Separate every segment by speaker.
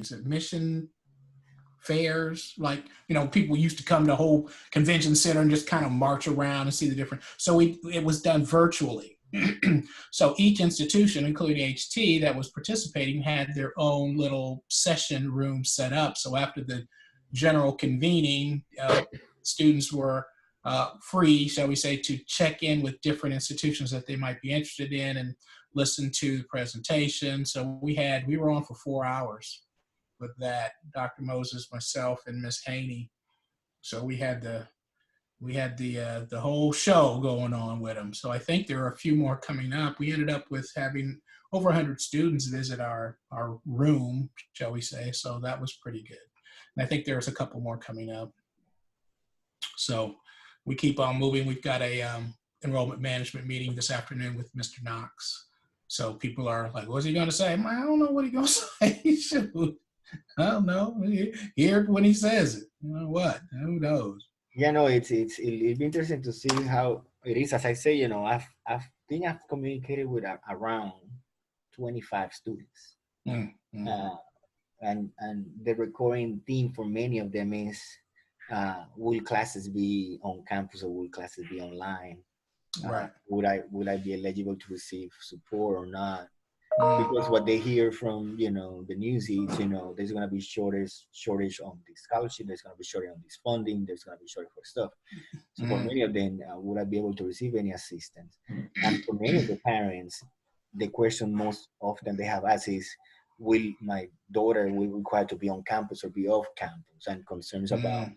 Speaker 1: things, admission fairs, like, you know, people used to come to the whole convention center and just kind of march around and see the different, so it was done virtually. So each institution, including HT, that was participating had their own little session room set up. So after the general convening, students were free, shall we say, to check in with different institutions that they might be interested in and listen to the presentation. So we were on for 4 hours with that, Dr. Moses, myself, and Miss Haney. So we had the whole show going on with them. So I think there are a few more coming up. We ended up with having over 100 students visit our room, shall we say. So that was pretty good. And I think there's a couple more coming up. So we keep on moving. We've got a enrollment management meeting this afternoon with Mr. Knox. So people are like, what's he going to say? I don't know what he's going to say. Shoot. I don't know. Hear it when he says it. You know what? Who knows?
Speaker 2: Yeah, no, it'll be interesting to see how it is. As I say, you know, I've communicated with around 25 students, and the recurring theme for many of them is, will classes be on campus or will classes be online?
Speaker 1: Right.
Speaker 2: Would I be eligible to receive support or not? Because what they hear from, you know, the news is, you know, there's going to be shortage on the scholarship, there's going to be shortage on this funding, there's going to be shortage for stuff. So for many of them, would I be able to receive any assistance? And for many of the parents, the question most often they have asked is, will my daughter be required to be on campus or be off campus? And concerns about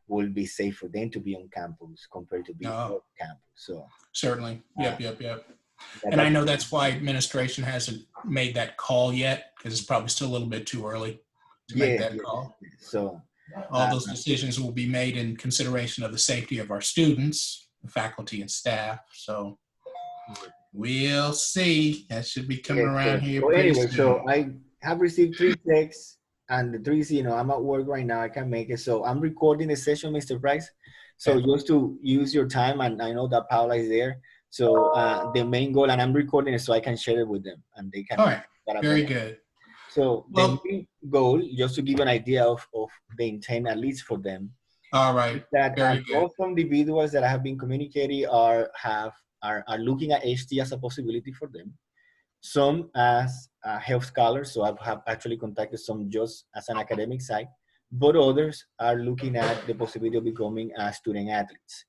Speaker 2: will it be safe for them to be on campus compared to being off campus. So
Speaker 1: certainly, yep. And I know that's why administration hasn't made that call yet, because it's probably still a little bit too early to make that call.
Speaker 2: So
Speaker 1: all those decisions will be made in consideration of the safety of our students, the faculty and staff. So we'll see. That should be coming around here.
Speaker 2: So anyway, so I have received 3 texts, and the 3, you know, I'm at work right now. I can't make it. So I'm recording the session, Mr. Price. So just to use your time, and I know that Paula is there. So the main goal, and I'm recording it so I can share it with them, and they can.
Speaker 1: All right, very good.
Speaker 2: So the main goal, just to give an idea of the intent, at least for them.
Speaker 1: All right,
Speaker 2: that
Speaker 1: very good.
Speaker 2: Both individuals that I have been communicating are looking at HT as a possibility for them. Some as health scholars, so I have actually contacted some just as an academic side, but others are looking at the possibility of becoming student athletes.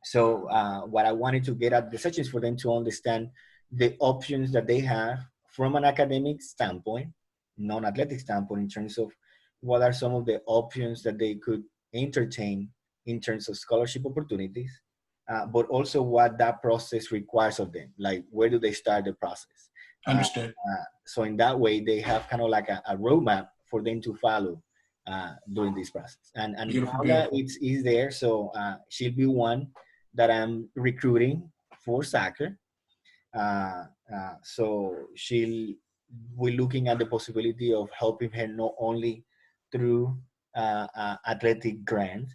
Speaker 2: So what I wanted to get at the sessions for them to understand the options that they have from an academic standpoint, non-athletic standpoint, in terms of what are some of the options that they could entertain in terms of scholarship opportunities, but also what that process requires of them, like where do they start the process.
Speaker 1: Understood.
Speaker 2: So in that way, they have kind of like a roadmap for them to follow during this process. And Paula is there, so she'll be one that I'm recruiting for soccer. So we're looking at the possibility of helping her not only through athletic grant,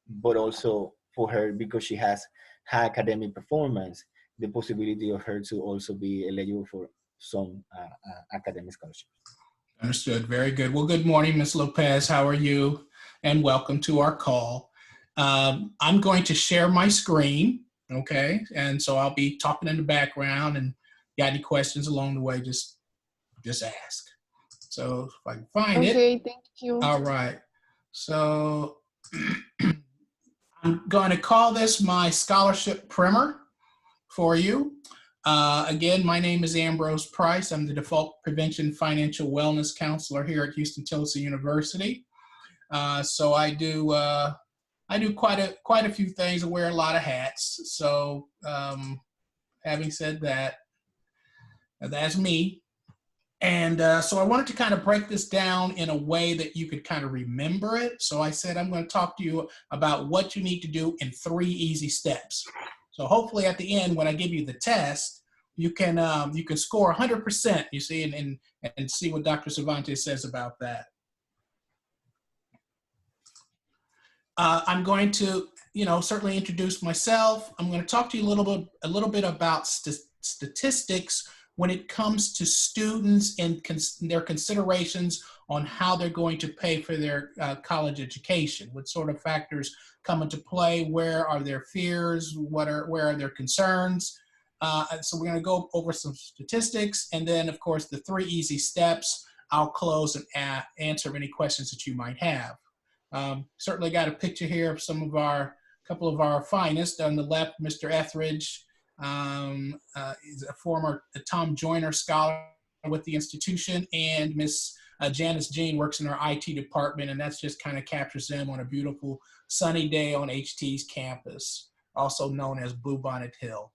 Speaker 2: but also for her, because she has high academic performance, the possibility of her to also be eligible for some academic scholarships.
Speaker 1: Understood. Very good. Well, good morning, Ms. Lopez. How are you? And welcome to our call. I'm going to share my screen, okay? And so I'll be talking in the background, and got any questions along the way, just ask. So if I can find it.
Speaker 3: Okay, thank you.
Speaker 1: All right. So I'm going to call this my scholarship primer for you. Again, my name is Ambrose Price. I'm the Default Prevention Financial Wellness Counselor here at Huston-Tillotson University. So I do quite a few things. I wear a lot of hats. So having said that, that's me. And so I wanted to kind of break this down in a way that you could kind of remember it. So I said, I'm going to talk to you about what you need to do in 3 easy steps. So hopefully at the end, when I give you the test, you can score 100%, you see, and see what Dr. Cervantes says about that. I'm going to, certainly introduce myself. I'm going to talk to you a little bit about statistics when it comes to students and their considerations on how they're going to pay for their college education. What sort of factors come into play? Where are their fears? Where are their concerns? So we're going to go over some statistics, and then, of course, the 3 easy steps. I'll close and answer any questions that you might have. Certainly got a picture here of couple of our finest. On the left, Mr. Etheridge is a former Tom Joyner scholar with the institution, and Miss Janice Jean works in our IT department, and that's just kind of captures them on a beautiful sunny day on HT's campus, also known as Bluebonnet Hill.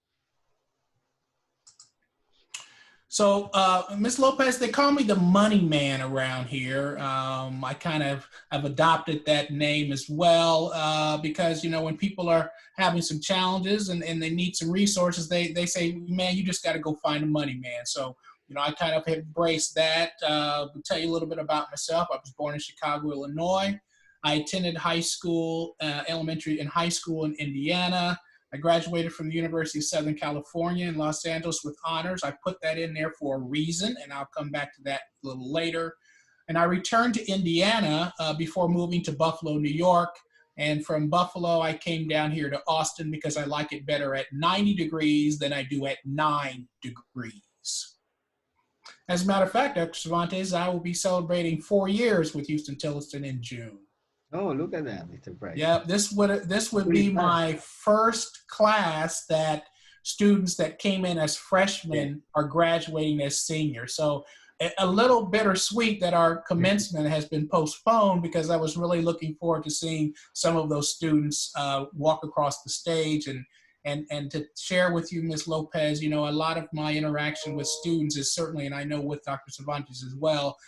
Speaker 1: So, Ms. Lopez, they call me the money man around here. I kind of have adopted that name as well because, you know, when people are having some challenges and they need some resources, they say, man, you just got to go find a money man. So, you know, I kind of embraced that. I'll tell you a little bit about myself. I was born in Chicago, Illinois. I attended high school, elementary and high school in Indiana. I graduated from the University of Southern California in Los Angeles with honors. I put that in there for a reason, and I'll come back to that a little later. And I returned to Indiana before moving to Buffalo, New York. And from Buffalo, I came down here to Austin because I like it better at 90 degrees than I do at 9 degrees. As a matter of fact, Dr. Cervantes, I will be celebrating 4 years with Huston-Tillotson in June.
Speaker 2: Oh, look at that, Mr. Price.
Speaker 1: Yeah, this would be my first class that students that came in as freshmen are graduating as seniors. So a little bittersweet that our commencement has been postponed because I was really looking forward to seeing some of those students walk across the stage and to share with you, Ms. Lopez, you know, a lot of my interaction with students is certainly, and I know with Dr. Cervantes as well,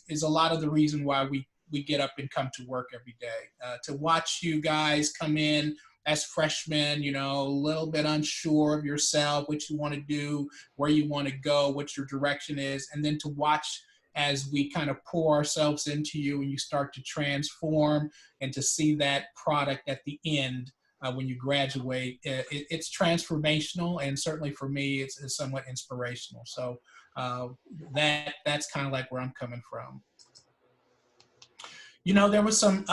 Speaker 1: is a lot of the reason why we get up and come to work every day. To watch you guys come in as freshmen, you know, a little bit unsure of yourself, what you want to do, where you want to go, what your direction is, and then to watch as we kind of pour ourselves into you and you start to transform and to see that product at the end when you graduate. It's transformational, and certainly for me, it's somewhat inspirational. So that's kind of like where I'm coming from. You know, there was some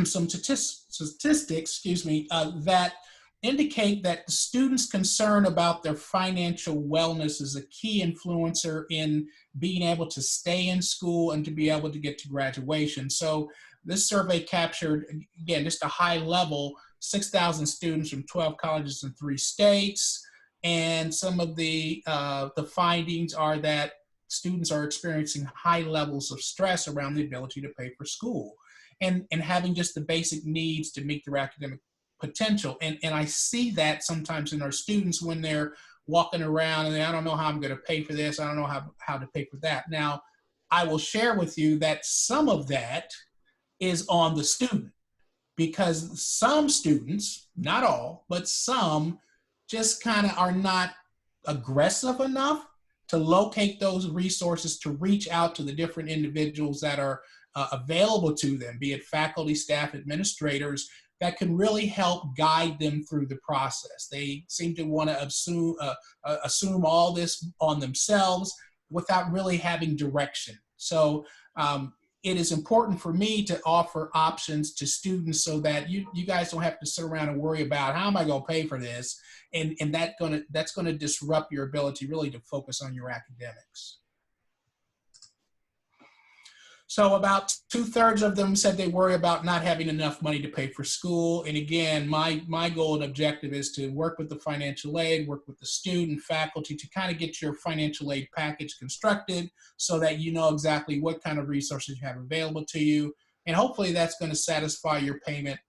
Speaker 1: statistics, that indicate that the students' concern about their financial wellness is a key influencer in being able to stay in school and to be able to get to graduation. So this survey captured, again, just a high level, 6,000 students from 12 colleges in 3 states. And some of the findings are that students are experiencing high levels of stress around the ability to pay for school and having just the basic needs to meet their academic potential. And I see that sometimes in our students when they're walking around and I don't know how I'm going to pay for this. I don't know how to pay for that. Now, I will share with you that some of that is on the student because some students, not all, but some just kind of are not aggressive enough to locate those resources, to reach out to the different individuals that are available to them, be it faculty, staff, administrators, that can really help guide them through the process. They seem to want to assume all this on themselves without really having direction. So it is important for me to offer options to students so that you guys don't have to sit around and worry about how am I going to pay for this, and that's going to disrupt your ability really to focus on your academics. So about 2/3 of them said they worry about not having enough money to pay for school. And again, my goal and objective is to work with the financial aid, work with the student, faculty to kind of get your financial aid package constructed so that you know exactly what kind of resources you have available to you. And hopefully that's going to satisfy your payment,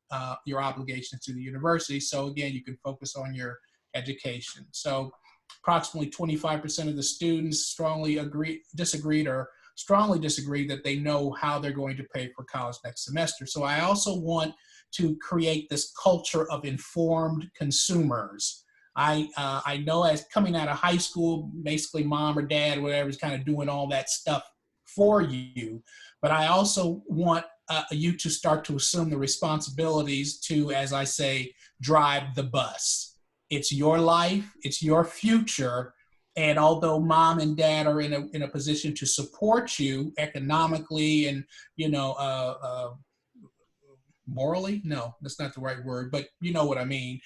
Speaker 1: your obligations to the university. So again, you can focus on your education. So approximately 25% of the students strongly disagreed that they know how they're going to pay for college next semester. So I also want to create this culture of informed consumers. I know as coming out of high school, basically mom or dad, whatever, is kind of doing all that stuff for you. But I also want you to start to assume the responsibilities to, as I say, drive the bus. It's your life, it's your future, And although mom and dad are in a position to support you economically and, you know, morally, no, that's not the right word, but you know what I mean.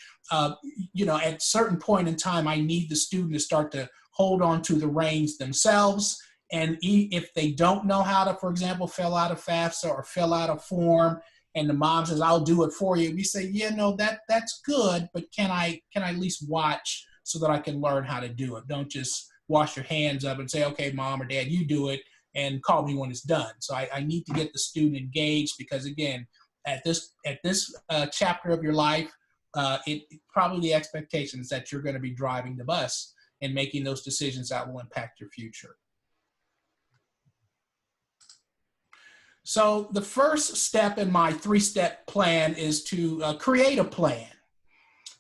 Speaker 1: You know, at a certain point in time, I need the student to start to hold on to the reins themselves. And if they don't know how to, for example, fill out a FAFSA or fill out a form, and the mom says, "I'll do it for you," we say, "Yeah, no, that's good, but can I at least watch so that I can learn how to do it? Don't just wash your hands up and say, 'Okay, mom or dad, you do it,' and call me when it's done." So I need to get the student engaged, because again, at this chapter of your life, probably the expectation is that you're going to be driving the bus and making those decisions that will impact your future. So the first step in my 3-step plan is to create a plan.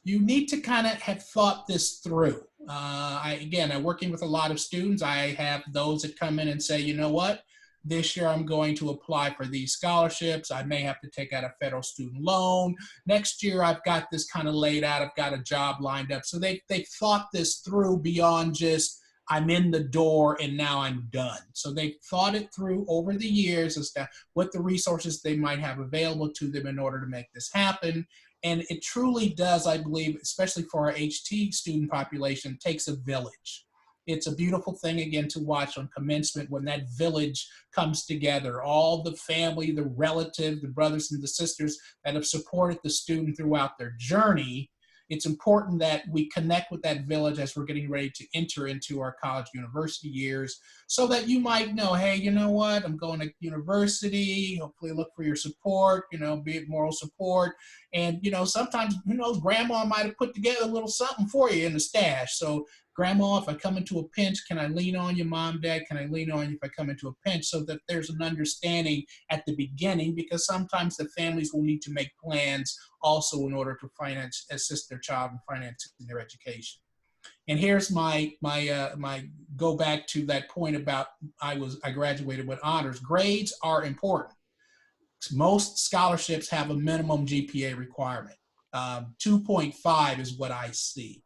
Speaker 1: You need to kind of have thought this through. I'm working with a lot of students. I have those that come in and say, "You know what? This year I'm going to apply for these scholarships. I may have to take out a federal student loan. Next year I've got this kind of laid out. I've got a job lined up." So they've thought this through beyond just, "I'm in the door and now I'm done." So they've thought it through over the years as to what the resources they might have available to them in order to make this happen. And it truly does, I believe, especially for our HT student population, takes a village. It's a beautiful thing, again, to watch on commencement when that village comes together. All the family, the relatives, the brothers and the sisters that have supported the student throughout their journey. It's important that we connect with that village as we're getting ready to enter into our college university years, so that you might know, hey, you know what, I'm going to university, hopefully look for your support, you know, be it moral support. And, you know, sometimes, who knows, grandma might have put together a little something for you in the stash. So grandma, if I come into a pinch, can I lean on you? Mom, dad, can I lean on you if I come into a pinch? So that there's an understanding at the beginning, because sometimes the families will need to make plans also in order to assist their child in financing their education. And here's my go back to that point about I graduated with honors. Grades are important. Most scholarships have a minimum GPA requirement. 2.5 is what I see.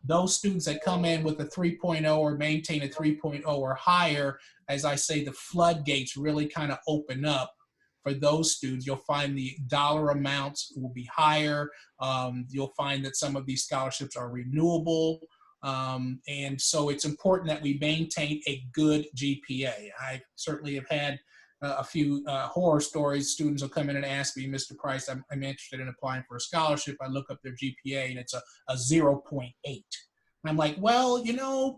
Speaker 1: Those students that come in with a 3.0 or maintain a 3.0 or higher, as I say, the floodgates really kind of open up for those students. You'll find the dollar amounts will be higher. You'll find that some of these scholarships are renewable. And so it's important that we maintain a good GPA. I certainly have had a few horror stories. Students will come in and ask me, "Mr. Price, I'm interested in applying for a scholarship." I look up their GPA and it's a 0.8. And I'm like, well, you know,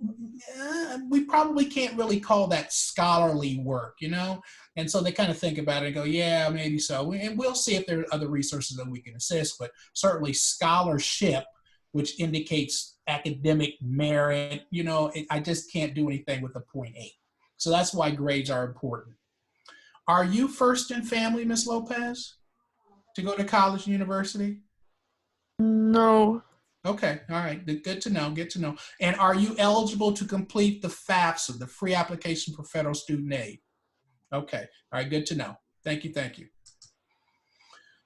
Speaker 1: we probably can't really call that scholarly work, you know? And so they kind of think about it and go, yeah, maybe so. And we'll see if there are other resources that we can assist, but certainly scholarship, which indicates academic merit, you know, I just can't do anything with a 0.8. So that's why grades are important. Are you first in family, Ms. Lopez, to go to college and university?
Speaker 3: No.
Speaker 1: Okay, all right, good to know, good to know. And are you eligible to complete the FAFSA, the free application for federal student aid? Okay, all right, good to know. Thank you, thank you.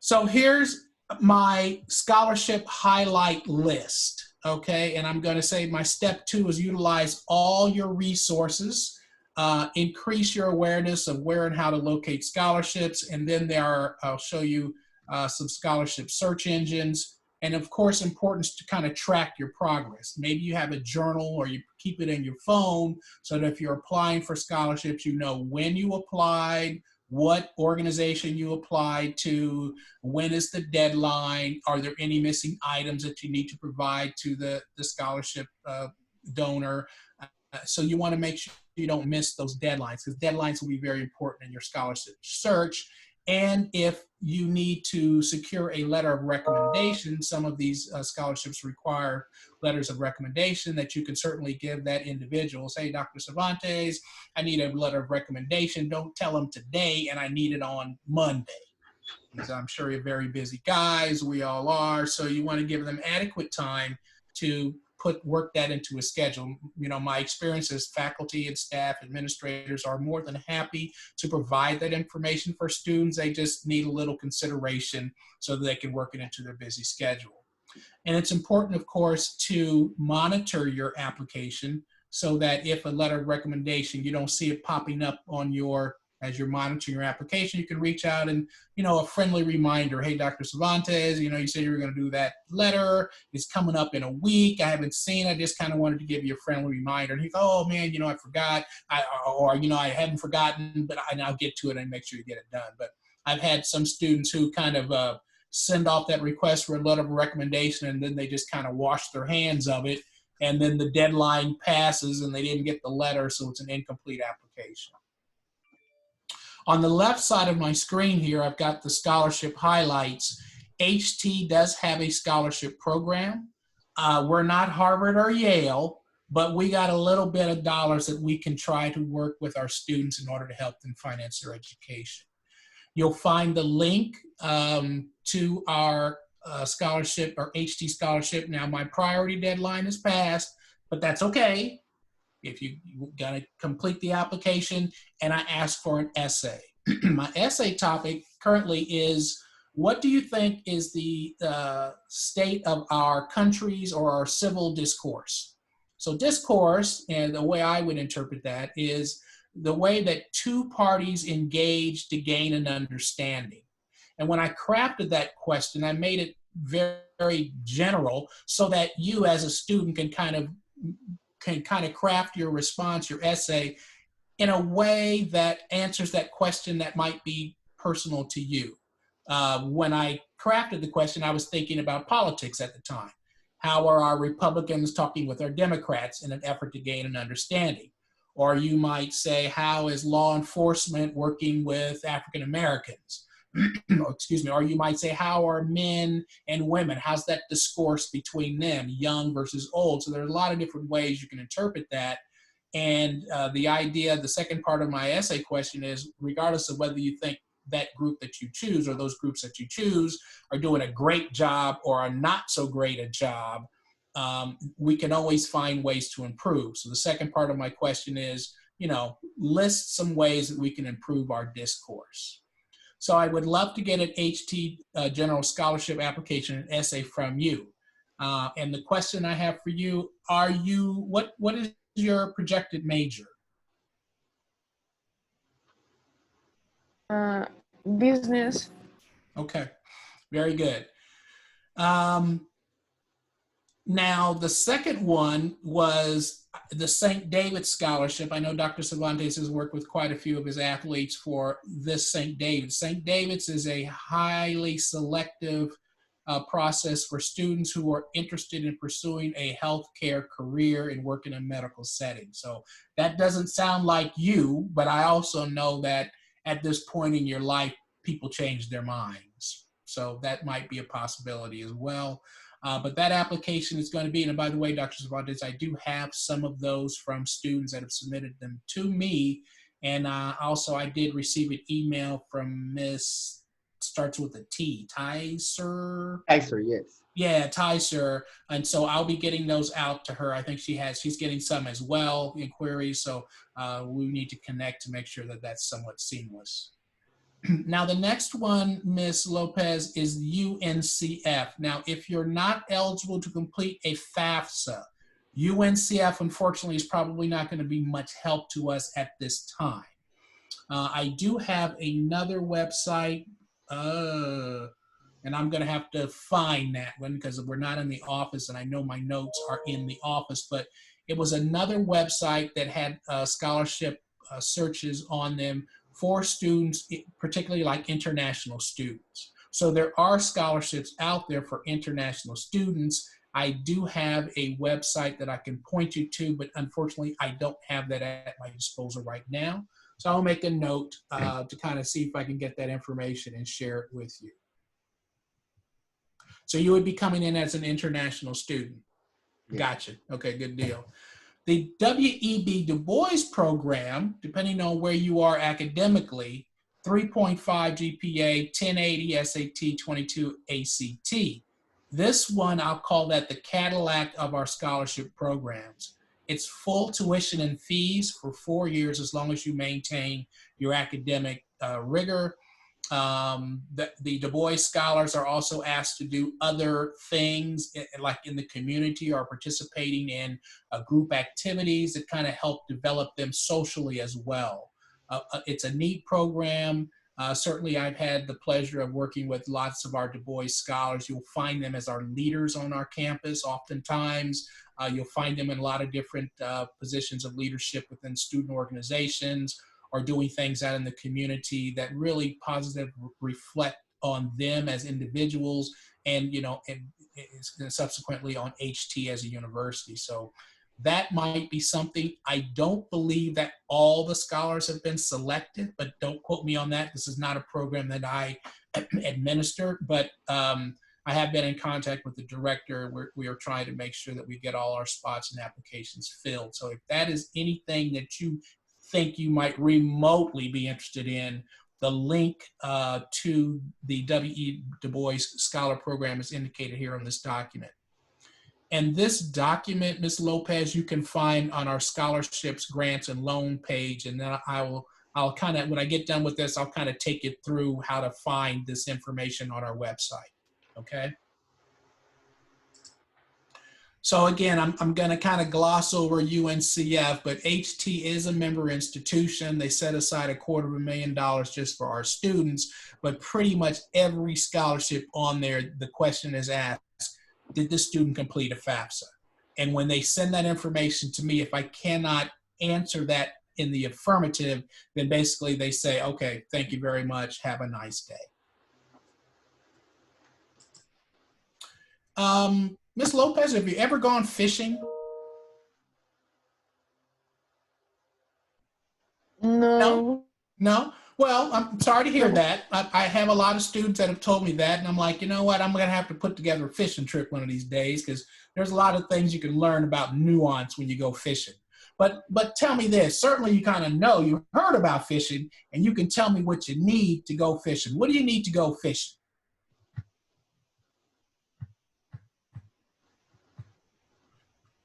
Speaker 1: So here's my scholarship highlight list, okay? And I'm gonna say my step 2 is utilize all your resources, increase your awareness of where and how to locate scholarships, and then I'll show you some scholarship search engines. And of course, importance to kind of track your progress. Maybe you have a journal or you keep it in your phone so that if you're applying for scholarships, you know when you applied, what organization you applied to, when is the deadline, are there any missing items that you need to provide to the scholarship donor. So you want to make sure you don't miss those deadlines, because deadlines will be very important in your scholarship search. And if you need to secure a letter of recommendation, some of these scholarships require letters of recommendation that you can certainly give that individual. Say, Dr. Cervantes, I need a letter of recommendation. Don't tell them today, and I need it on Monday. Because I'm sure you're very busy guys, we all are. So you want to give them adequate time to work that into a schedule. You know, my experience as faculty and staff administrators are more than happy to provide that information for students. They just need a little consideration so that they can work it into their busy schedule. And it's important, of course, to monitor your application so that if a letter of recommendation, you don't see it popping up on as you're monitoring your application, you can reach out and, a friendly reminder, hey, Dr. Cervantes, you said you were going to do that letter. It's coming up in a week. I haven't seen it. I just kind of wanted to give you a friendly reminder. And he goes, oh, man, I forgot. I hadn't forgotten, but I'll get to it and make sure you get it done. But I've had some students who kind of send off that request for a letter of recommendation, and then they just kind of wash their hands of it. And then the deadline passes and they didn't get the letter, so it's an incomplete application. On the left side of my screen here, I've got the scholarship highlights. HT does have a scholarship program. We're not Harvard or Yale, but we got a little bit of dollars that we can try to work with our students in order to help them finance their education. You'll find the link to our scholarship, or HT scholarship. Now, my priority deadline is passed, but that's okay. If you got to complete the application, and I ask for an essay. My essay topic currently is, what do you think is the state of our countries or our civil discourse? So discourse, and the way I would interpret that, is the way that two parties engage to gain an understanding. And when I crafted that question, I made it very, very general so that you as a student can kind of craft your response, your essay, in a way that answers that question that might be personal to you. When I crafted the question, I was thinking about politics at the time. How are our Republicans talking with our Democrats in an effort to gain an understanding? Or you might say, how is law enforcement working with African Americans? Or you might say, how are men and women? How's that discourse between them, young versus old? So there's a lot of different ways you can interpret that. And the second part of my essay question is, regardless of whether you think that group that you choose or those groups that you choose are doing a great job or are not so great a job, we can always find ways to improve. So the second part of my question is, list some ways that we can improve our discourse. So I would love to get an HT General Scholarship application and essay from you. And the question I have for you, what is your projected major?
Speaker 3: Business.
Speaker 1: Okay, very good. Now, the second one was the St. David's Scholarship. I know Dr. Cervantes has worked with quite a few of his athletes for this St. David's. St. David's is a highly selective process for students who are interested in pursuing a healthcare career and work in a medical setting. So that doesn't sound like you, but I also know that at this point in your life, people change their minds. So that might be a possibility as well. But that application is going to be, and by the way, Dr. Cervantes, I do have some of those from students that have submitted them to me. And also I did receive an email from Miss, starts with a T, Tyser?
Speaker 2: Tyser, yes.
Speaker 1: Yeah, Tyser. And so I'll be getting those out to her. I think she's getting some as well, inquiries. So we need to connect to make sure that that's somewhat seamless. Now, the next one, Ms. Lopez, is UNCF. Now, if you're not eligible to complete a FAFSA, UNCF, unfortunately, is probably not going to be much help to us at this time. I do have another website, and I'm going to have to find that one because we're not in the office, and I know my notes are in the office, but it was another website that had scholarship searches on them for students, particularly like international students. So there are scholarships out there for international students. I do have a website that I can point you to, but unfortunately I don't have that at my disposal right now. So I'll make a note to kind of see if I can get that information and share it with you. So you would be coming in as an international student.
Speaker 2: Yeah.
Speaker 1: Gotcha. Okay, good deal. The Wep Dubois Program, depending on where you are academically, 3.5 GPA, 1080 SAT, 22 ACT. This one, I'll call that the Cadillac of our scholarship programs. It's full tuition and fees for 4 years as long as you maintain your academic rigor. The Du Bois Scholars are also asked to do other things like in the community or participating in group activities that kind of help develop them socially as well. It's a neat program. Certainly I've had the pleasure of working with lots of our Du Bois Scholars. You'll find them as our leaders on our campus oftentimes. You'll find them in a lot of different positions of leadership within student organizations, or doing things out in the community that really positively reflect on them as individuals, and and subsequently on HT as a university. So that might be something. I don't believe that all the scholars have been selected, but don't quote me on that. This is not a program that I administer, but I have been in contact with the director. We are trying to make sure that we get all our spots and applications filled. So if that is anything that you think you might remotely be interested in, the link to the W.E. Du Bois Scholar Program is indicated here on this document. And this document, Ms. Lopez, you can find on our scholarships, grants, and loan page. And then I'll kind of, when I get done with this, I'll kind of take you through how to find this information on our website, okay? So again, I'm going to kind of gloss over UNCF, but HT is a member institution. They set aside $250,000 just for our students, but pretty much every scholarship on there, the question is asked, did the student complete a FAFSA? And when they send that information to me, if I cannot answer that in the affirmative, then basically they say, okay, thank you very much, have a nice day. Ms. Lopez, have you ever gone fishing?
Speaker 3: No.
Speaker 1: No? Well, I'm sorry to hear that. I have a lot of students that have told me that, and I'm like, you know what? I'm going to have to put together a fishing trip one of these days, because there's a lot of things you can learn about nuance when you go fishing. But tell me this. Certainly you kind of know, you heard about fishing, and you can tell me what you need to go fishing. What do you need to go fishing?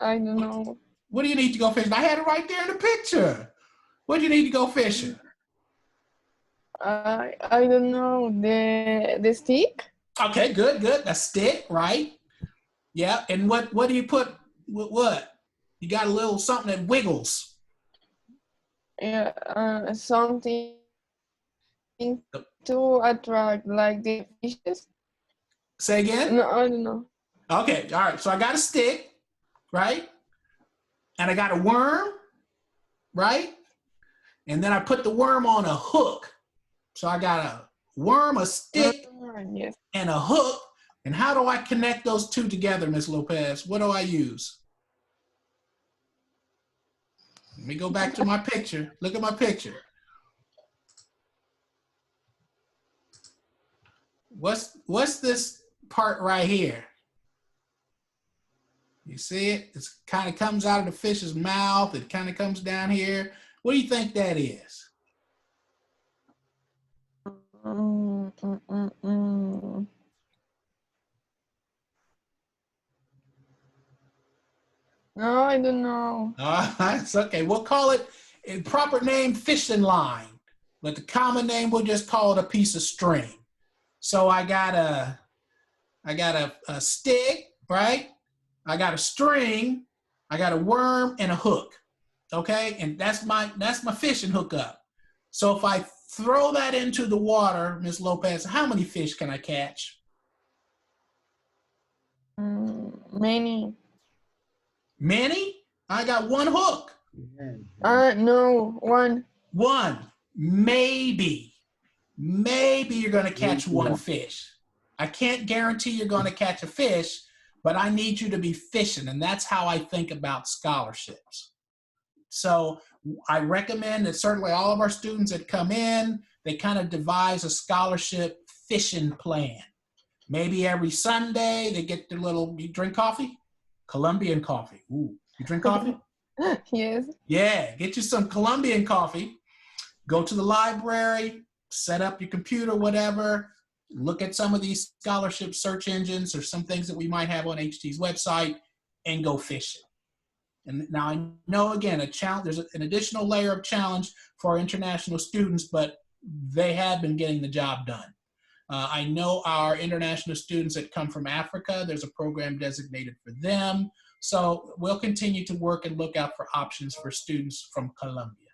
Speaker 3: I don't know.
Speaker 1: What do you need to go fishing? I had it right there in the picture. What do you need to go fishing?
Speaker 3: I don't know. The stick?
Speaker 1: Okay, good. A stick, right? Yeah. And what do you put? What? You got a little something that wiggles.
Speaker 3: Yeah, something to attract, like the fishes.
Speaker 1: Say again?
Speaker 3: No, I don't know.
Speaker 1: Okay, all right. So I got a stick, right? And I got a worm, right? And then I put the worm on a hook. So I got a worm, a stick,
Speaker 3: Yes.
Speaker 1: and a hook. And how do I connect those two together, Ms. Lopez? What do I use? Let me go back to my picture. Look at my picture. What's this part right here? You see it? It kind of comes out of the fish's mouth. It kind of comes down here. What do you think that is?
Speaker 3: No, I don't know.
Speaker 1: It's okay. We'll call it a proper name, fishing line. But the common name, we'll just call it a piece of string. So I got a stick, right? I got a string, I got a worm and a hook. Okay, and that's my fishing hookup. So if I throw that into the water, Ms. Lopez, how many fish can I catch?
Speaker 3: Many.
Speaker 1: Many? I got one hook.
Speaker 3: No, one.
Speaker 1: One. Maybe you're going to catch one fish. I can't guarantee you're going to catch a fish, but I need you to be fishing, and that's how I think about scholarships. So I recommend that certainly all of our students that come in, they kind of devise a scholarship fishing plan. Maybe every Sunday they get their little, you drink coffee? Colombian coffee. Ooh, you drink coffee?
Speaker 3: Yes.
Speaker 1: Yeah, get you some Colombian coffee. Go to the library, set up your computer, whatever. Look at some of these scholarship search engines or some things that we might have on HT's website and go fishing. And now I know, again, there's an additional layer of challenge for our international students, but they have been getting the job done. I know our international students that come from Africa, there's a program designated for them. So we'll continue to work and look out for options for students from Colombia.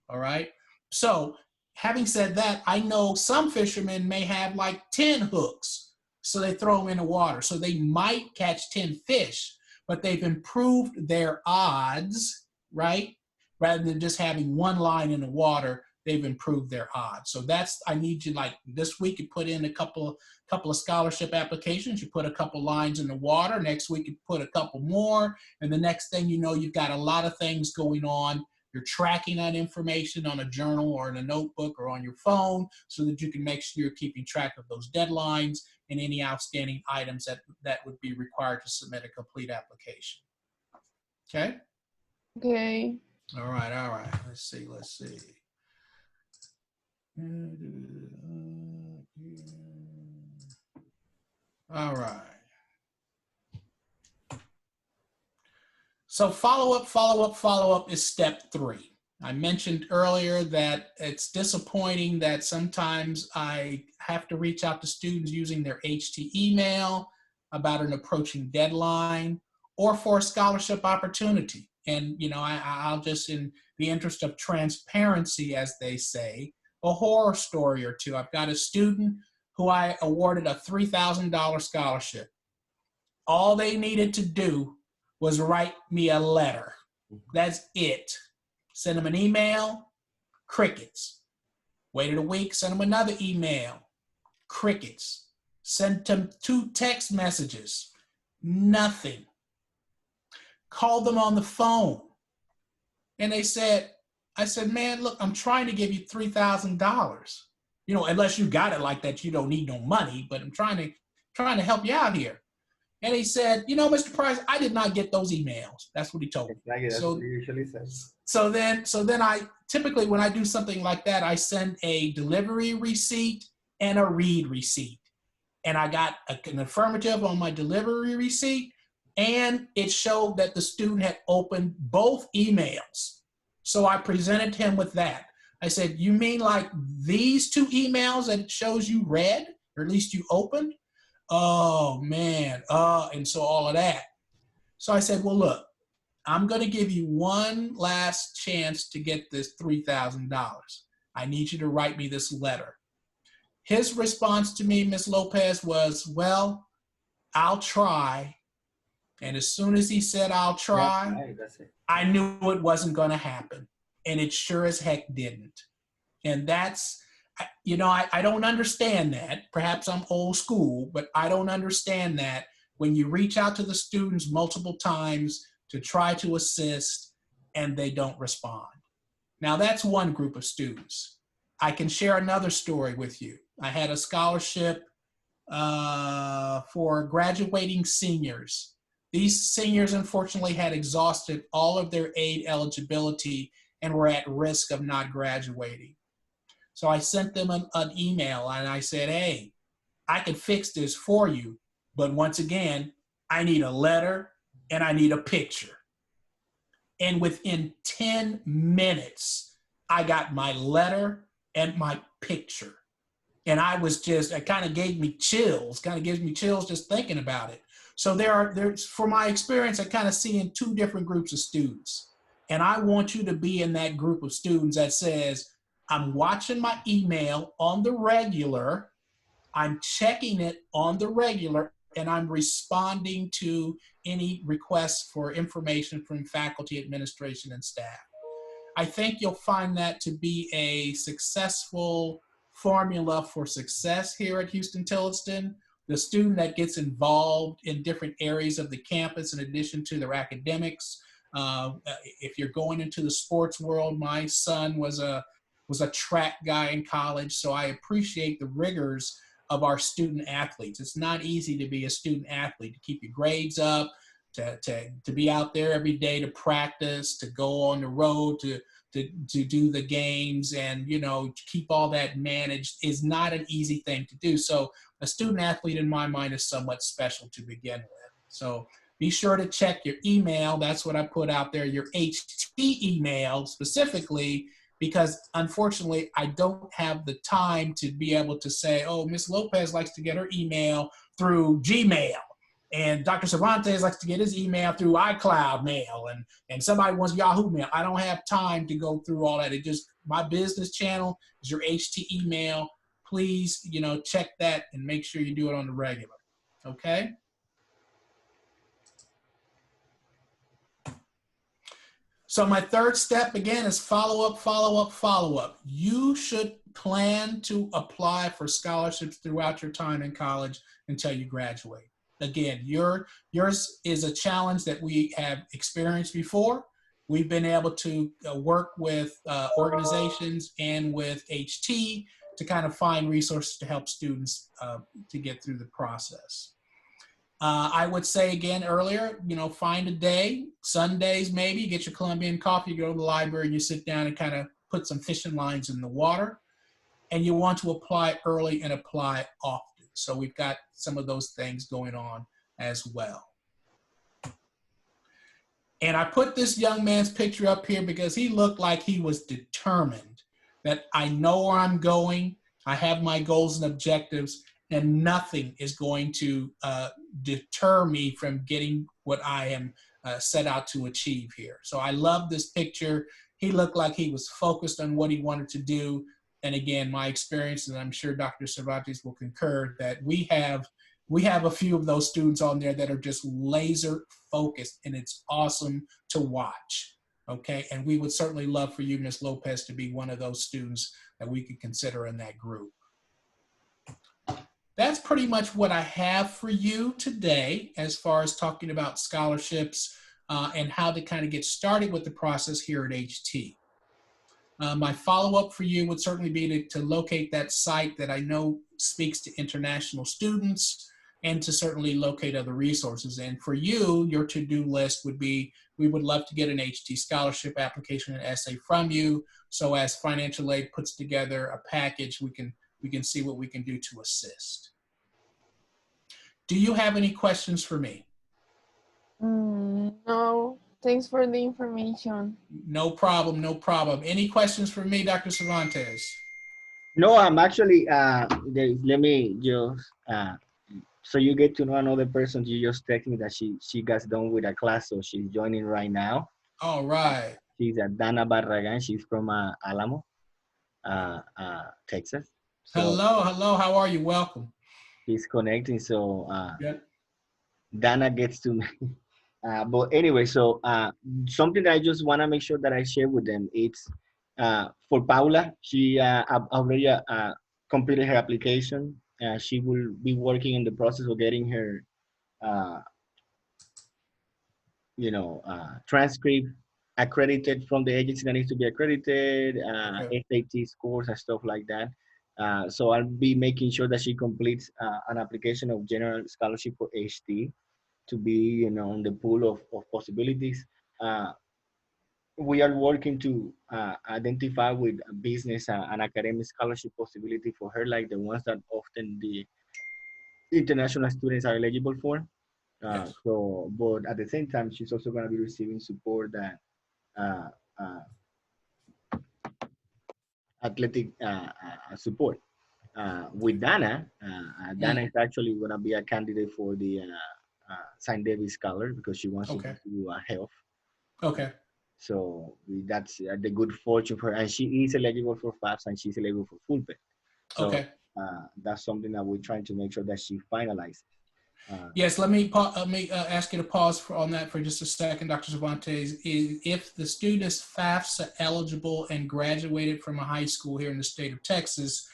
Speaker 1: All right. So having said that, I know some fishermen may have like 10 hooks. So they throw them in the water. So they might catch 10 fish, but they've improved their odds, right? Rather than just having one line in the water, they've improved their odds. So that's, I need you like this week, you put in a couple of scholarship applications, you put a couple lines in the water. Next week, you put a couple more. And the next thing you know, you've got a lot of things going on. You're tracking that information on a journal or in a notebook or on your phone so that you can make sure you're keeping track of those deadlines and any outstanding items that would be required to submit a complete application. Okay?
Speaker 3: Okay.
Speaker 1: All right. Let's see. All right. So follow up is step 3. I mentioned earlier that it's disappointing that sometimes I have to reach out to students using their HT email about an approaching deadline or for a scholarship opportunity. And, you know, I'll just, in the interest of transparency, as they say, a horror story or two. I've got a student who I awarded a $3,000 scholarship. All they needed to do was write me a letter. That's it. Send them an email, crickets. Waited a week, send them another email, crickets. Sent them 2 text messages, nothing. Called them on the phone. And I said, man, look, I'm trying to give you $3,000. You know, unless you got it like that, you don't need no money, but I'm trying to help you out here. And he said, you know, Mr. Price, I did not get those emails. That's what he told me.
Speaker 2: Exactly, that's what he usually says.
Speaker 1: So then I typically, when I do something like that, I send a delivery receipt and a read receipt. And I got an affirmative on my delivery receipt, and it showed that the student had opened both emails. So I presented him with that. I said, you mean like these 2 emails that it shows you read, or at least you opened? Oh man, and so all of that. So I said, well, look, I'm going to give you one last chance to get this $3,000. I need you to write me this letter. His response to me, Ms. Lopez, was, well, I'll try. And as soon as he said, I'll try,
Speaker 2: right, that's it.
Speaker 1: I knew it wasn't going to happen. And it sure as heck didn't. And that's, you know, I don't understand that. Perhaps I'm old school, but I don't understand that when you reach out to the students multiple times to try to assist and they don't respond. Now that's one group of students. I can share another story with you. I had a scholarship for graduating seniors. These seniors unfortunately had exhausted all of their aid eligibility and were at risk of not graduating. So I sent them an email and I said, hey, I can fix this for you, but once again, I need a letter and I need a picture. And within 10 minutes, I got my letter and my picture. And I was just, it kind of gave me chills, just thinking about it. So there's, for my experience, I kind of see in 2 different groups of students. And I want you to be in that group of students that says, I'm watching my email on the regular, I'm checking it on the regular, and I'm responding to any requests for information from faculty, administration, and staff. I think you'll find that to be a successful formula for success here at Huston-Tillotson. The student that gets involved in different areas of the campus in addition to their academics. If you're going into the sports world, my son was a track guy in college, so I appreciate the rigors of our student athletes. It's not easy to be a student athlete, to keep your grades up, to be out there every day to practice, to go on the road, to do the games, and you know, to keep all that managed is not an easy thing to do. So a student athlete in my mind is somewhat special to begin with. So be sure to check your email. That's what I put out there, your HT email specifically, because unfortunately, I don't have the time to be able to say, oh, Ms. Lopez likes to get her email through Gmail. And Dr. Cervantes likes to get his email through iCloud mail, and somebody wants Yahoo mail. I don't have time to go through all that. It just, my business channel is your HT email. Please, check that and make sure you do it on the regular, okay? So my third step, again, is follow up, follow up, follow up. You should plan to apply for scholarships throughout your time in college until you graduate. Again, yours is a challenge that we have experienced before. We've been able to work with organizations and with HT to kind of find resources to help students to get through the process. I would say again earlier, find a day, Sundays maybe, you get your Colombian coffee, you go to the library and you sit down and kind of put some fishing lines in the water. And you want to apply early and apply often. So we've got some of those things going on as well. And I put this young man's picture up here because he looked like he was determined that I know where I'm going, I have my goals and objectives, and nothing is going to deter me from getting what I am set out to achieve here. So I love this picture. He looked like he was focused on what he wanted to do. And again, my experience, and I'm sure Dr. Cervantes will concur, that we have a few of those students on there that are just laser focused, and it's awesome to watch. Okay, and we would certainly love for you, Ms. Lopez, to be one of those students that we could consider in that group. That's pretty much what I have for you today as far as talking about scholarships and how to kind of get started with the process here at HT. My follow-up for you would certainly be to locate that site that I know speaks to international students and to certainly locate other resources. And for you, your to-do list would be, we would love to get an HT scholarship application and essay from you. So as financial aid puts together a package, we can see what we can do to assist. Do you have any questions for me?
Speaker 3: No, thanks for the information.
Speaker 1: No problem, no problem. Any questions for me, Dr. Cervantes?
Speaker 2: No, I'm actually, let me just, so you get to know another person, you just text me that she got done with a class, so she's joining right now.
Speaker 1: All right.
Speaker 2: She's Dana Barragan, she's from Alamo, Texas. So
Speaker 1: hello, how are you? Welcome.
Speaker 2: she's connecting, so
Speaker 1: Yeah.
Speaker 2: Dana gets to me. But anyway, so something that I just want to make sure that I share with them, it's for Paula. She already completed her application. She will be working in the process of getting her, transcript accredited from the agency that needs to be accredited,
Speaker 1: Okay.
Speaker 2: SAT scores and stuff like that. So I'll be making sure that she completes an application of general scholarship for HT to be, in the pool of possibilities. We are working to identify with business and academic scholarship possibility for her, like the ones that often the international students are eligible for.
Speaker 1: Yes.
Speaker 2: So, but at the same time, she's also going to be receiving support that athletic support. With Dana, Dana is actually going to be a candidate for the St. David Scholar because she wants to do health.
Speaker 1: Okay.
Speaker 2: So that's the good fortune for her. And she is eligible for FAFSA and she's eligible for full pay. So that's something that we're trying to make sure that she finalizes.
Speaker 1: Yes, let me ask you to pause on that for just a second, Dr. Cervantes. If the student is FAFSA eligible and graduated from a high school here in the state of Texas,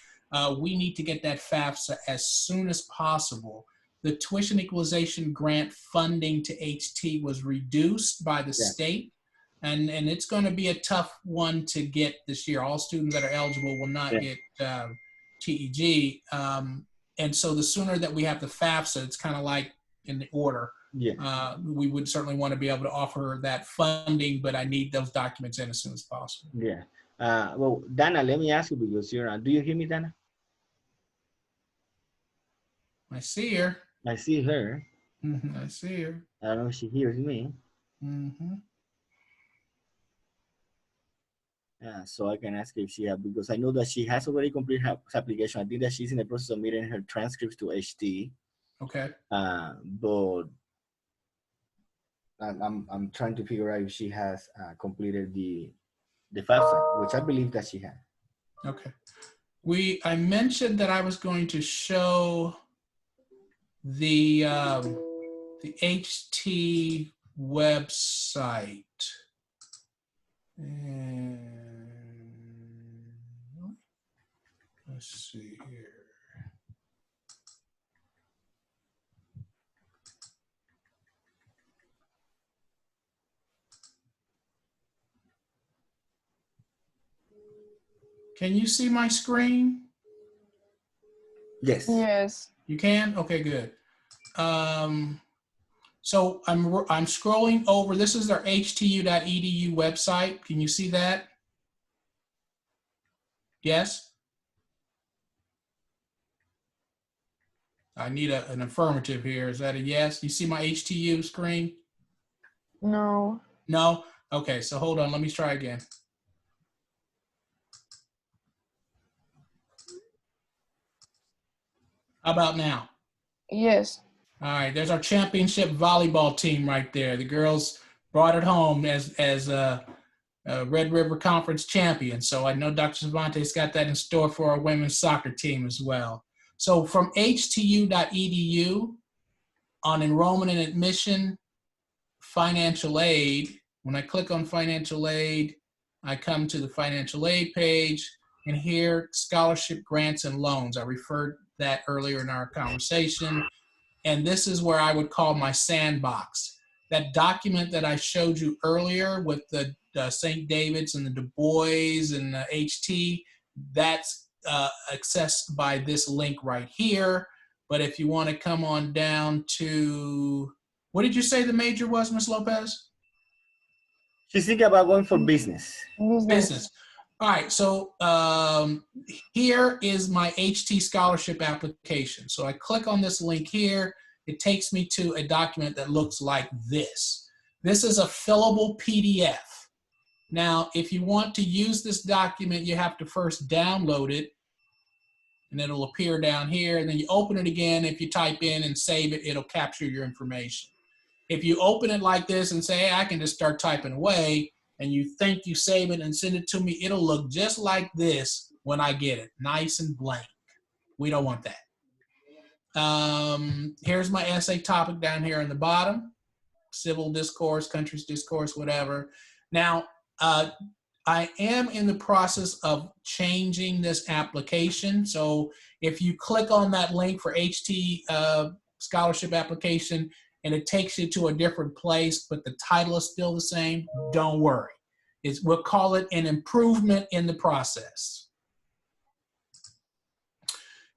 Speaker 1: we need to get that FAFSA as soon as possible. The tuition equalization grant funding to HT was reduced by the state, and it's going to be a tough one to get this year. All students that are eligible will not get TEG. And so the sooner that we have the FAFSA, it's kind of like in the order. We would certainly want to be able to offer that funding, but I need those documents in as soon as possible.
Speaker 2: Well, Dana, let me ask you because you're do you hear me, Dana?
Speaker 1: I see her.
Speaker 2: I see her.
Speaker 1: I see her.
Speaker 2: I don't know if she hears me. So I can ask her if she has, because I know that she has already completed her application. I think that she's in the process of submitting her transcripts to HT.
Speaker 1: Okay.
Speaker 2: But I'm trying to figure out if she has completed the FAFSA, which I believe that she has.
Speaker 1: Okay. I mentioned that I was going to show the HT website. And let's see here. Can you see my screen?
Speaker 2: Yes.
Speaker 3: Yes.
Speaker 1: You can? Okay, good. So I'm scrolling over. This is their htu.edu website. Can you see that? Yes? I need an affirmative here. Is that a yes? You see my HTU screen?
Speaker 3: No.
Speaker 1: No? Okay, so hold on. Let me try again. How about now?
Speaker 3: Yes.
Speaker 1: All right, there's our championship volleyball team right there. The girls brought it home as Red River Conference champions. So I know Dr. Cervantes got that in store for our women's soccer team as well. So from htu.edu on enrollment and admission, financial aid, when I click on financial aid, I come to the financial aid page, and here, scholarship grants and loans. I referred that earlier in our conversation. And this is where I would call my sandbox. That document that I showed you earlier with the St. David's and the Du Bois and the HT, that's accessed by this link right here. But if you want to come on down to, what did you say the major was, Ms. Lopez?
Speaker 2: She's thinking about going for business.
Speaker 1: Business. All right, so here is my HT scholarship application. So I click on this link here. It takes me to a document that looks like this. This is a fillable PDF. Now, if you want to use this document, you have to first download it, and it'll appear down here, and then you open it again. If you type in and save it, it'll capture your information. If you open it like this and say, hey, I can just start typing away, and you think you save it and send it to me, it'll look just like this when I get it, nice and blank. We don't want that. Here's my essay topic down here in the bottom, civil discourse, country's discourse, whatever. Now, I am in the process of changing this application. So if you click on that link for HT scholarship application, and it takes you to a different place, but the title is still the same, don't worry. We'll call it an improvement in the process.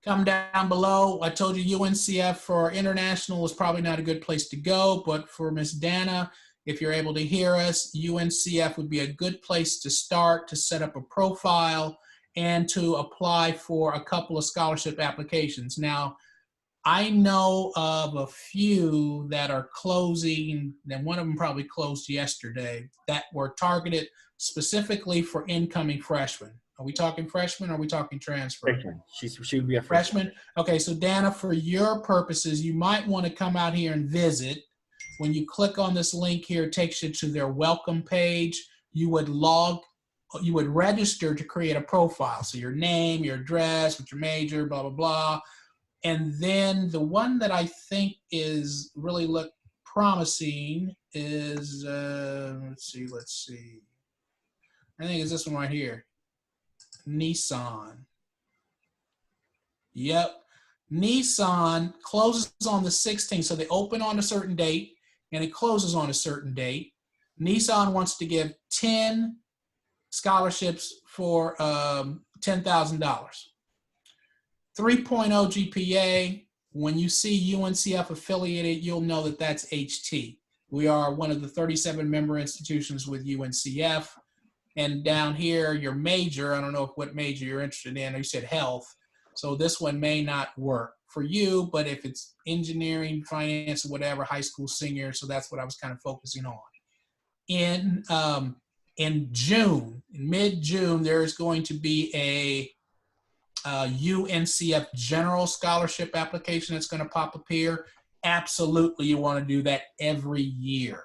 Speaker 1: Come down below. I told you UNCF for international is probably not a good place to go, but for Ms. Dana, if you're able to hear us, UNCF would be a good place to start to set up a profile and to apply for a couple of scholarship applications. Now, I know of a few that are closing, and one of them probably closed yesterday, that were targeted specifically for incoming freshmen. Are we talking freshmen or are we talking transfer?
Speaker 2: Freshman. She'll be a freshman.
Speaker 1: Okay, so Dana, for your purposes, you might want to come out here and visit. When you click on this link here, it takes you to their welcome page. You would register to create a profile. So your name, your address, what your major, blah, blah, blah. And then the one that I think is really look promising is, let's see. I think it's this one right here, Nissan. Yep, Nissan closes on the 16th. So they open on a certain date and it closes on a certain date. Nissan wants to give 10 scholarships for $10,000. 3.0 GPA, when you see UNCF affiliated, you'll know that that's HT. We are one of the 37 member institutions with UNCF. And down here, your major, I don't know what major you're interested in, you said health. So this one may not work for you, but if it's engineering, finance, whatever, high school senior, so that's what I was kind of focusing on. In in June, in mid-June, there is going to be a UNCF general scholarship application that's going to pop up here. Absolutely, you want to do that every year.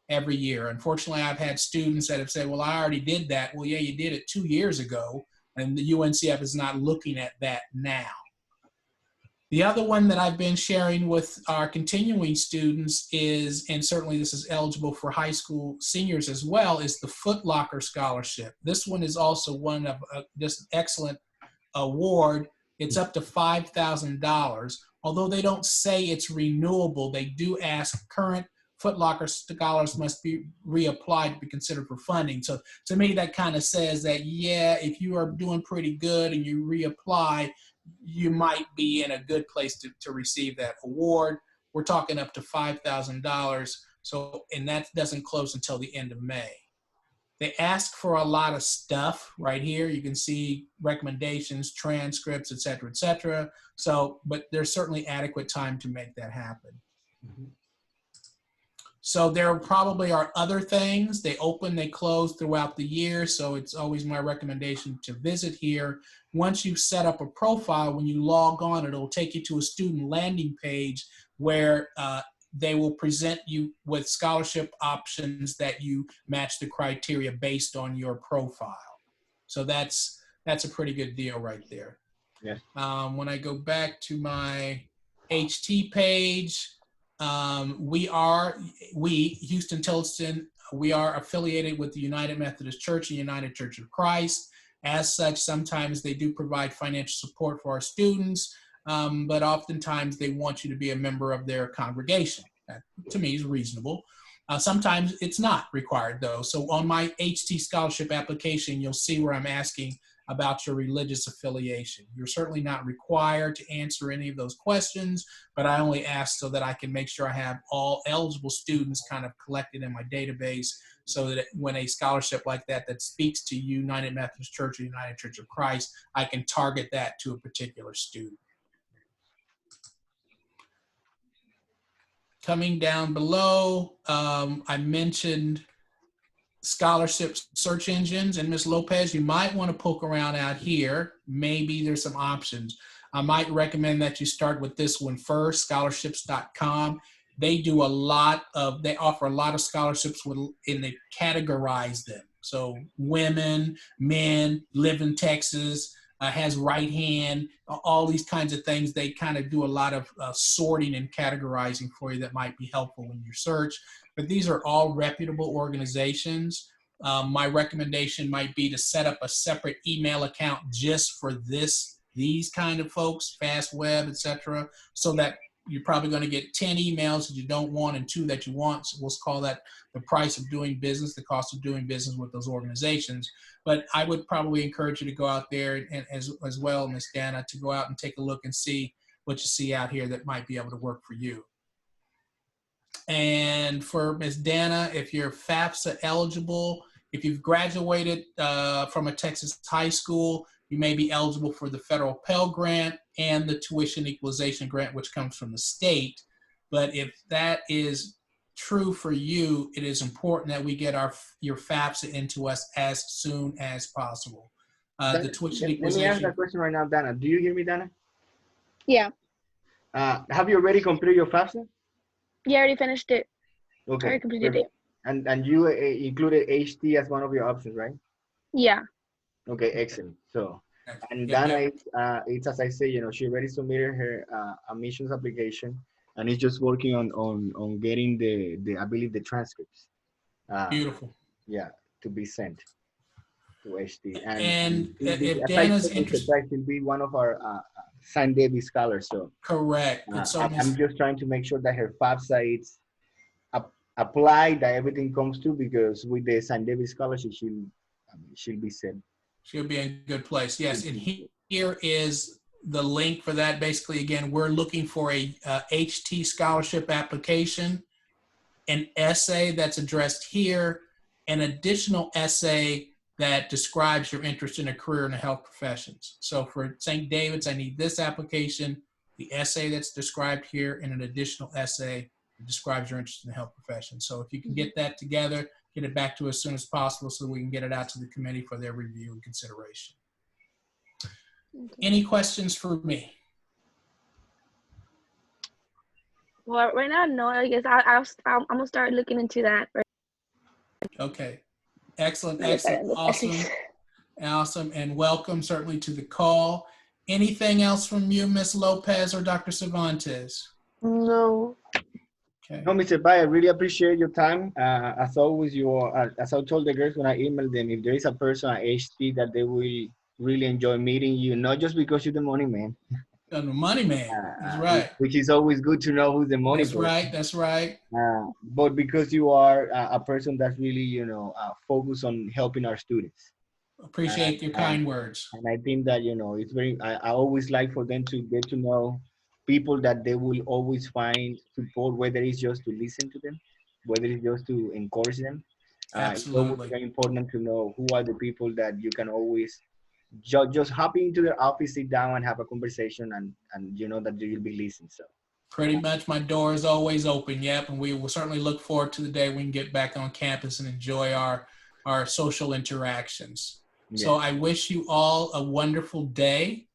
Speaker 1: Every year. Unfortunately, I've had students that have said, well, I already did that. Well, yeah, you did it 2 years ago, and the UNCF is not looking at that now. The other one that I've been sharing with our continuing students is, and certainly this is eligible for high school seniors as well, is the Footlocker Scholarship. This one is also one of this excellent award. It's up to $5,000. Although they don't say it's renewable, they do ask current Footlocker scholars must be reapplied to be considered for funding. So to me, that kind of says that, yeah, if you are doing pretty good and you reapply, you might be in a good place to receive that award. We're talking up to $5,000. So, and that doesn't close until the end of May. They ask for a lot of stuff right here. You can see recommendations, transcripts, et cetera, et cetera. So, but there's certainly adequate time to make that happen.
Speaker 2: Mm-hmm.
Speaker 1: So there probably are other things. They open, they close throughout the year. So it's always my recommendation to visit here. Once you've set up a profile, when you log on, it'll take you to a student landing page where they will present you with scholarship options that you match the criteria based on your profile. So that's a pretty good deal right there.
Speaker 2: Yes.
Speaker 1: When I go back to my HT page, we, Huston-Tillotson, we are affiliated with the United Methodist Church and United Church of Christ. As such, sometimes they do provide financial support for our students, but oftentimes they want you to be a member of their congregation. That, to me, is reasonable. Sometimes it's not required, though. So on my HT scholarship application, you'll see where I'm asking about your religious affiliation. You're certainly not required to answer any of those questions, but I only ask so that I can make sure I have all eligible students kind of collected in my database so that when a scholarship like that speaks to United Methodist Church or United Church of Christ, I can target that to a particular student. Coming down below, I mentioned scholarship search engines, and Ms. Lopez, you might want to poke around out here. Maybe there's some options. I might recommend that you start with this one first, scholarships.com. They offer a lot of scholarships and they categorize them. So women, men, live in Texas, has right hand, all these kinds of things. They kind of do a lot of sorting and categorizing for you that might be helpful in your search. But these are all reputable organizations. My recommendation might be to set up a separate email account just for these kind of folks, FastWeb, etc., so that you're probably going to get 10 emails that you don't want and 2 that you want. So we'll call that the price of doing business, the cost of doing business with those organizations. But I would probably encourage you to go out there and as well, Ms. Dana, to go out and take a look and see what you see out here that might be able to work for you. And for Ms. Dana, if you're FAFSA eligible, if you've graduated from a Texas high school, you may be eligible for the federal Pell Grant and the tuition equalization grant, which comes from the state. But if that is true for you, it is important that we get your FAFSA into us as soon as possible. The tuition equalization.
Speaker 2: Let me ask that question right now, Dana. Do you hear me, Dana?
Speaker 3: Yeah.
Speaker 2: Have you already completed your FAFSA?
Speaker 3: Yeah, I already finished it.
Speaker 2: Okay.
Speaker 3: I already completed it.
Speaker 2: And you included HT as one of your options, right?
Speaker 3: Yeah.
Speaker 2: Okay, excellent. So, and
Speaker 1: Yeah,
Speaker 2: Dana, it's as I say, you know, she already submitted her admissions application, and is just working on getting the I believe the transcripts.
Speaker 1: Beautiful.
Speaker 2: Yeah, to be sent to HT.
Speaker 1: And if Dana's interested,
Speaker 2: will be one of our San Davis scholars. So
Speaker 1: correct. So
Speaker 2: I'm just trying to make sure that her FAFSA is applied, that everything comes to, because with the San Davis scholarship, she'll be set.
Speaker 1: She'll be in a good place. Yes, and here is the link for that. Basically, again, we're looking for a HT scholarship application, an essay that's addressed here, an additional essay that describes your interest in a career in the health professions. So for St. David's, I need this application, the essay that's described here, and an additional essay that describes your interest in the health profession. So if you can get that together, get it back to us as soon as possible so we can get it out to the committee for their review and consideration.
Speaker 3: Okay.
Speaker 1: Any questions for me?
Speaker 3: Well, right now, no. I guess I'm gonna start looking into that.
Speaker 1: Okay. Excellent,
Speaker 3: At
Speaker 1: excellent, awesome,
Speaker 3: least.
Speaker 1: awesome, and welcome certainly to the call. Anything else from you, Ms. Lopez or Dr. Cervantes?
Speaker 3: No.
Speaker 1: Okay.
Speaker 2: No, Mr. Pai, I really appreciate your time. As always, as I told the girls when I emailed them, if there is a person at HT that they will really enjoy meeting you, not just because you're the money man,
Speaker 1: The money man. That's right.
Speaker 2: which is always good to know who's the money
Speaker 1: That's
Speaker 2: person.
Speaker 1: right. That's right.
Speaker 2: But because you are a person that's really, focused on helping our students.
Speaker 1: Appreciate your kind words.
Speaker 2: And I think that, it's I always like for them to get to know people that they will always find support, whether it's just to listen to them, whether it's just to encourage them. It's always
Speaker 1: Absolutely.
Speaker 2: very important to know who are the people that you can always just hop into their office, sit down and have a conversation and you know that you'll be listening. So
Speaker 1: Pretty much my door is always open. Yep. And we will certainly look forward to the day we can get back on campus and enjoy our social interactions.
Speaker 2: yeah.
Speaker 1: So I wish you all a wonderful day.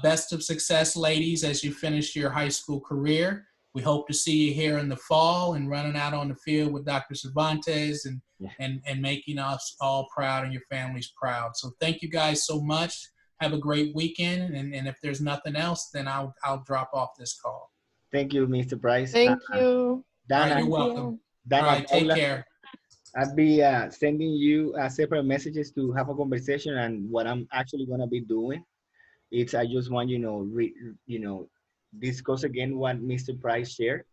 Speaker 1: Best of success, ladies, as you finish your high school career. We hope to see you here in the fall and running out on the field with Dr. Cervantes and making us all proud and your families proud. So thank you guys so much. Have a great weekend. And if there's nothing else, then I'll drop off this call.
Speaker 2: Thank you, Mr. Price.
Speaker 4: Thank you.
Speaker 2: Dana,
Speaker 1: All right, you're welcome.
Speaker 2: Dana,
Speaker 1: All right, take
Speaker 2: Paula,
Speaker 1: care.
Speaker 2: I'll be sending you separate messages to have a conversation. And what I'm actually gonna be doing is I just want discuss again what Mr. Price shared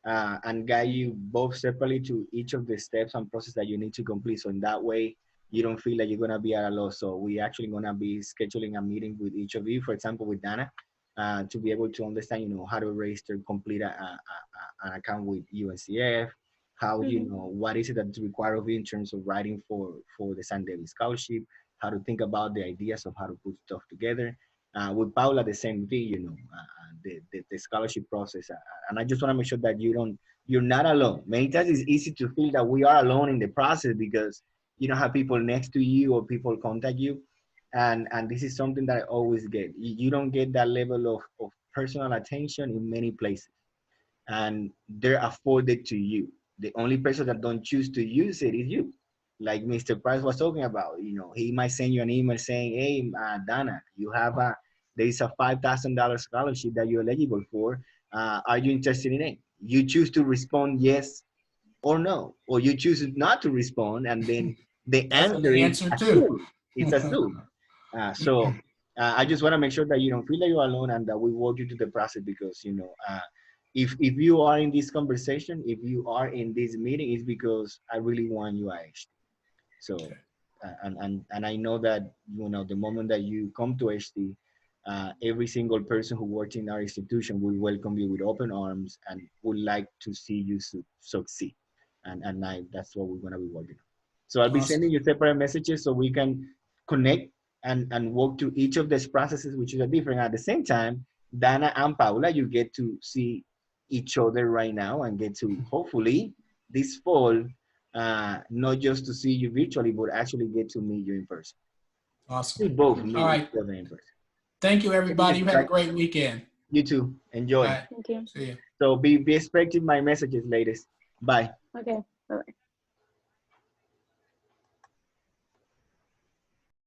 Speaker 2: and guide you both separately to each of the steps and process that you need to complete. So in that way, you don't feel like you're gonna be at a loss. So we actually gonna be scheduling a meeting with each of you. For example, with Dana, to be able to understand, how to register, complete an account with UNCF. How what is it that's required of you in terms of writing for the San David Scholarship, how to think about the ideas of how to put stuff together. With Paula, the same thing, the scholarship process. And I just want to make sure that you're not alone. Many times it's easy to feel that we are alone in the process because you don't have people next to you or people contact you. And this is something that I always get. You don't get that level of personal attention in many places. And they're afforded to you. The only person that don't choose to use it is you. Like Mr. Price was talking about, he might send you an email saying, hey, Dana, there is a $5,000 scholarship that you're eligible for. Are you interested in it? You choose to respond yes or no, or you choose not to respond, and then the answer is
Speaker 1: too.
Speaker 2: It's assumed. So I just want to make sure that you don't feel like you're alone and that we walk you through the process because, if you are in this conversation, if you are in this meeting, it's because I really want you actually. So, and I know that, the moment that you come to HT, every single person who works in our institution will welcome you with open arms and would like to see you succeed. And that's what we're going to be working on. So I'll be sending you separate messages so we can connect and walk through each of these processes, which is different. At the same time, Dana and Paula, you get to see each other right now and get to hopefully this fall, not just to see you virtually, but actually get to meet you in person.
Speaker 1: Awesome.
Speaker 2: We both meet
Speaker 1: All right.
Speaker 2: each other in person.
Speaker 1: Thank you, everybody. You have a great weekend.
Speaker 2: You too. Enjoy.
Speaker 1: All right.
Speaker 3: Thank you.
Speaker 1: See you.
Speaker 2: So be expecting my messages, ladies. Bye.
Speaker 3: Okay. Bye-bye.